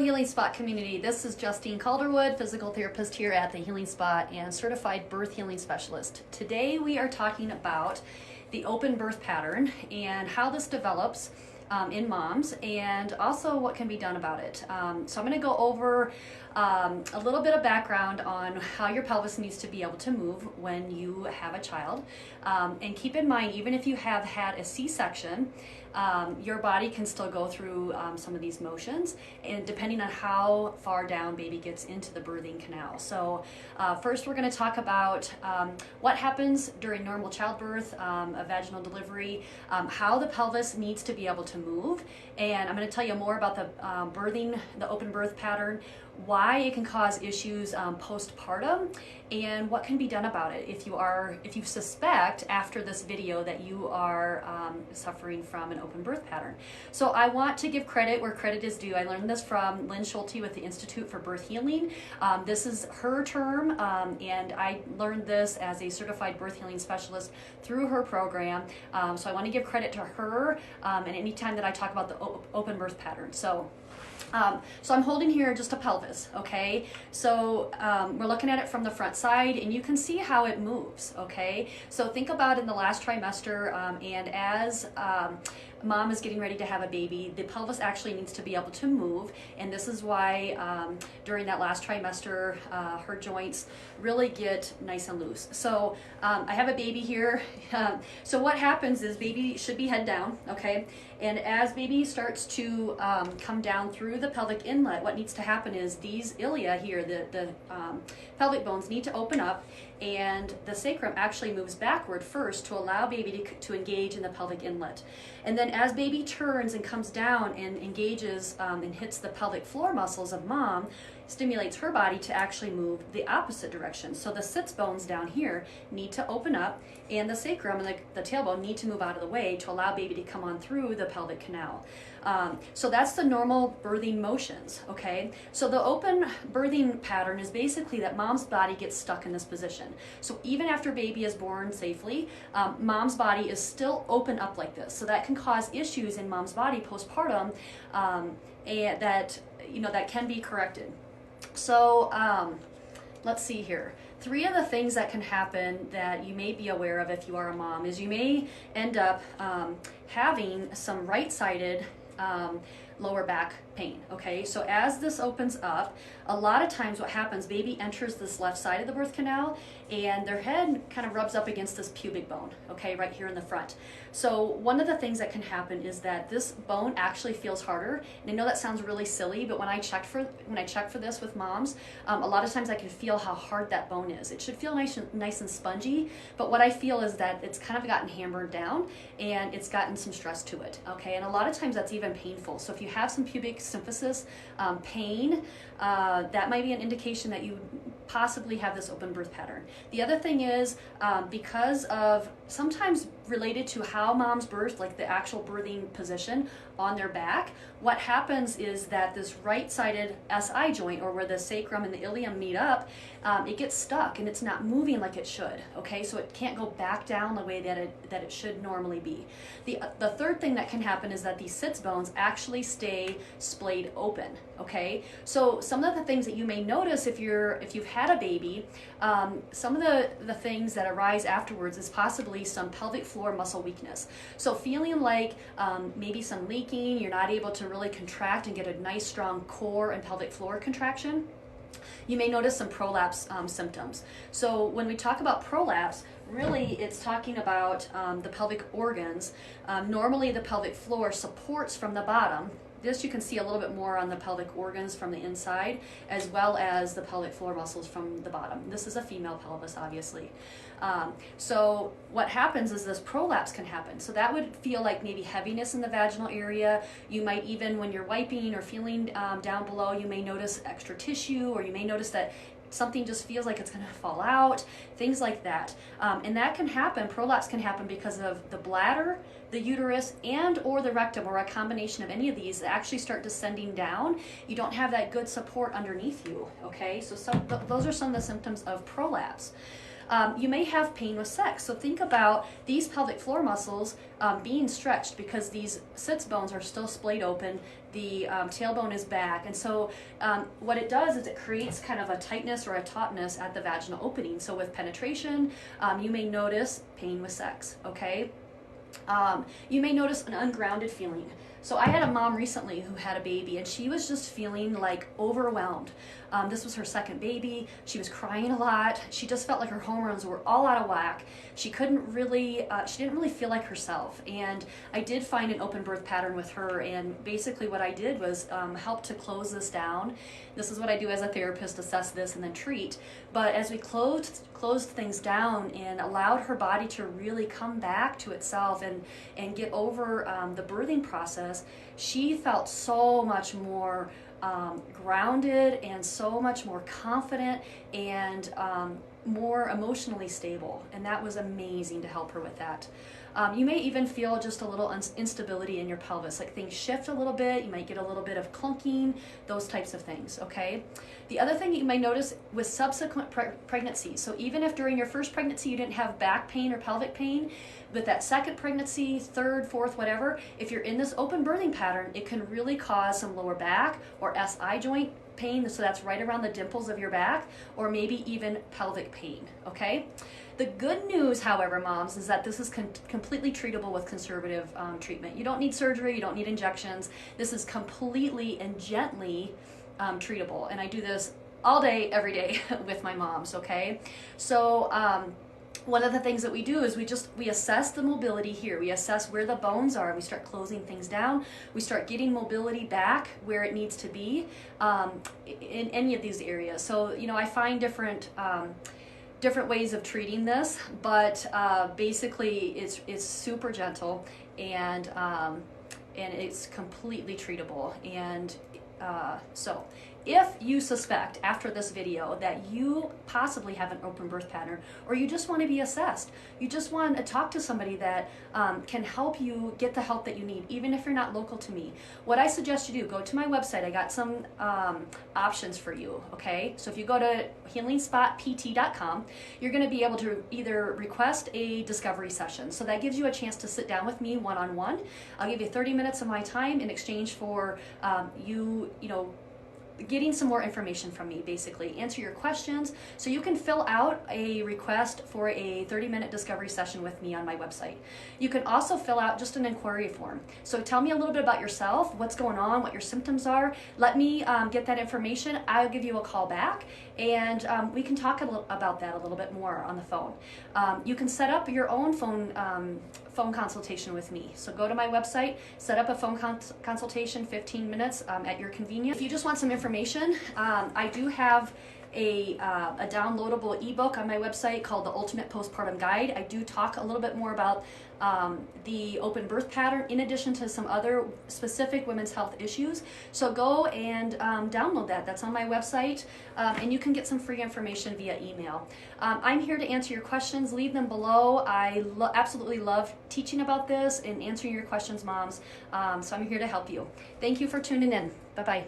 Healing Spot community. This is Justine Calderwood, physical therapist here at the Healing Spot and certified birth healing specialist. Today we are talking about the open birth pattern and how this develops in moms, and also what can be done about it. So I'm going to go over a little bit of background on how your pelvis needs to be able to move when you have a child. And keep in mind, even if you have had a C-section, your body can still go through some of these motions, and depending on how far down baby gets into the birthing canal. So first we're going to talk about what happens during normal childbirth, a vaginal delivery, how the pelvis needs to be able to move, and I'm going to tell you more about the birthing, the open birth pattern, why it can cause issues postpartum, and what can be done about it if you suspect after this video that you are suffering from an open birth pattern. So I want to give credit where credit is due. I learned this from Lynn Schulte with the Institute for Birth Healing. This is her term, and I learned this as a certified birth healing specialist through her program. So I want to give credit to her, and anytime that I talk about the open birth pattern. So I'm holding here just a pelvis, okay? So we're looking at it from the front side, and you can see how it moves, okay? So think about in the last trimester, and as mom is getting ready to have a baby, the pelvis actually needs to be able to move, and this is why during that last trimester, her joints really get nice and loose. So I have a baby here. So what happens is baby should be head down, okay? And as baby starts to come down through the pelvic inlet, what needs to happen is these ilia here, the pelvic bones need to open up, and the sacrum actually moves backward first to allow baby to engage in the pelvic inlet. And then as baby turns and comes down and engages and hits the pelvic floor muscles of mom, stimulates her body to actually move the opposite direction. So the sits bones down here need to open up, and the sacrum and the tailbone need to move out of the way to allow baby to come on through the pelvic canal. So that's the normal birthing motions, okay? So the open birthing pattern is basically that mom's body gets stuck in this position. So even after baby is born safely, mom's body is still open up like this. So that can cause issues in mom's body postpartum, and that can be corrected. So let's see here. 3 of the things that can happen that you may be aware of if you are a mom is you may end up having some right-sided lower back pain, okay? So as this opens up, a lot of times what happens, baby enters this left side of the birth canal, and their head kind of rubs up against this pubic bone, okay, right here in the front. So one of the things that can happen is that this bone actually feels harder, and I know that sounds really silly, but when I check for this with moms, a lot of times I can feel how hard that bone is. It should feel nice and spongy, but what I feel is that it's kind of gotten hammered down, and it's gotten some stress to it, okay? And a lot of times that's even painful. So if you have some pubic symphysis pain, that might be an indication that you possibly have this open birth pattern. The other thing is, because of sometimes related to how moms birth, like the actual birthing position on their back, what happens is that this right-sided SI joint, or where the sacrum and the ilium meet up, it gets stuck and it's not moving like it should, okay? So it can't go back down the way that it should normally be. The third thing that can happen is that these sits bones actually stay splayed open, okay? So some of the things that you may notice if you've had a baby, some of the things that arise afterwards is possibly some pelvic floor muscle weakness. So feeling like maybe some leaking, you're not able to really contract and get a nice strong core and pelvic floor contraction. You may notice some prolapse symptoms. So when we talk about prolapse, really it's talking about the pelvic organs. Normally the pelvic floor supports from the bottom. This you can see a little bit more on the pelvic organs from the inside, as well as the pelvic floor muscles from the bottom. This is a female pelvis, obviously. So what happens is this prolapse can happen. So that would feel like maybe heaviness in the vaginal area. You might even, when you're wiping or feeling down below, you may notice extra tissue, or you may notice that something just feels like it's going to fall out, things like that. And that can happen, prolapse can happen because of the bladder, the uterus, and or the rectum, or a combination of any of these that actually start descending down. You don't have that good support underneath you, okay? So those are some of the symptoms of prolapse. You may have pain with sex. So think about these pelvic floor muscles being stretched because these sits bones are still splayed open. The tailbone is back. And so what it does is it creates kind of a tightness or a tautness at the vaginal opening. So with penetration, you may notice pain with sex, okay? You may notice an ungrounded feeling. So I had a mom recently who had a baby and she was just feeling like overwhelmed. This was her second baby. She was crying a lot. She just felt like her hormones were all out of whack. She didn't really feel like herself. And I did find an open birth pattern with her, and basically what I did was help to close this down. This is what I do as a therapist, assess this and then treat. But as we closed things down and allowed her body to really come back to itself and get over the birthing process, she felt so much more grounded and so much more confident and more emotionally stable, and that was amazing to help her with that. You may even feel just a little instability in your pelvis, like things shift a little bit, you might get a little bit of clunking, those types of things, okay? The other thing you may notice with subsequent pregnancies, so even if during your first pregnancy you didn't have back pain or pelvic pain, but that second pregnancy, third, fourth, whatever, if you're in this open birthing pattern, it can really cause some lower back or SI joint pain, so that's right around the dimples of your back, or maybe even pelvic pain, okay? The good news, however, moms, is that this is completely treatable with conservative treatment. You don't need surgery, you don't need injections. This is completely and gently treatable, and I do this all day, every day with my moms, okay? So one of the things that we do is we assess the mobility here. We assess where the bones are. We start closing things down. We start getting mobility back where it needs to be in any of these areas. So, you know, I find different ways of treating this, but basically it's super gentle and it's completely treatable. And so if you suspect after this video that you possibly have an open birth pattern, or you just want to be assessed, you just want to talk to somebody that can help you get the help that you need, even if you're not local to me, what I suggest you do, go to my website. I got some options for you, okay? So if you go to healingspotpt.com, you're going to be able to either request a discovery session. So that gives you a chance to sit down with me one-on-one. I'll give you 30 minutes of my time in exchange for you know, getting some more information from me, basically answer your questions, so you can fill out a request for a 30-minute discovery session with me on my website. You can also fill out just an inquiry form. So tell me a little bit about yourself, what's going on, what your symptoms are. Let me get that information. I'll give you a call back, and we can talk about that a little bit more on the phone. You can set up your own phone consultation with me. So go to my website, set up a phone consultation, 15 minutes at your convenience. If you just want some information, I do have a downloadable ebook on my website called The Ultimate Postpartum Guide. I do talk a little bit more about the open birth pattern in addition to some other specific women's health issues. So go and download that. That's on my website, and you can get some free information via email. I'm here to answer your questions. Leave them below. I absolutely love teaching about this and answering your questions, moms. So I'm here to help you. Thank you for tuning in. Bye-bye.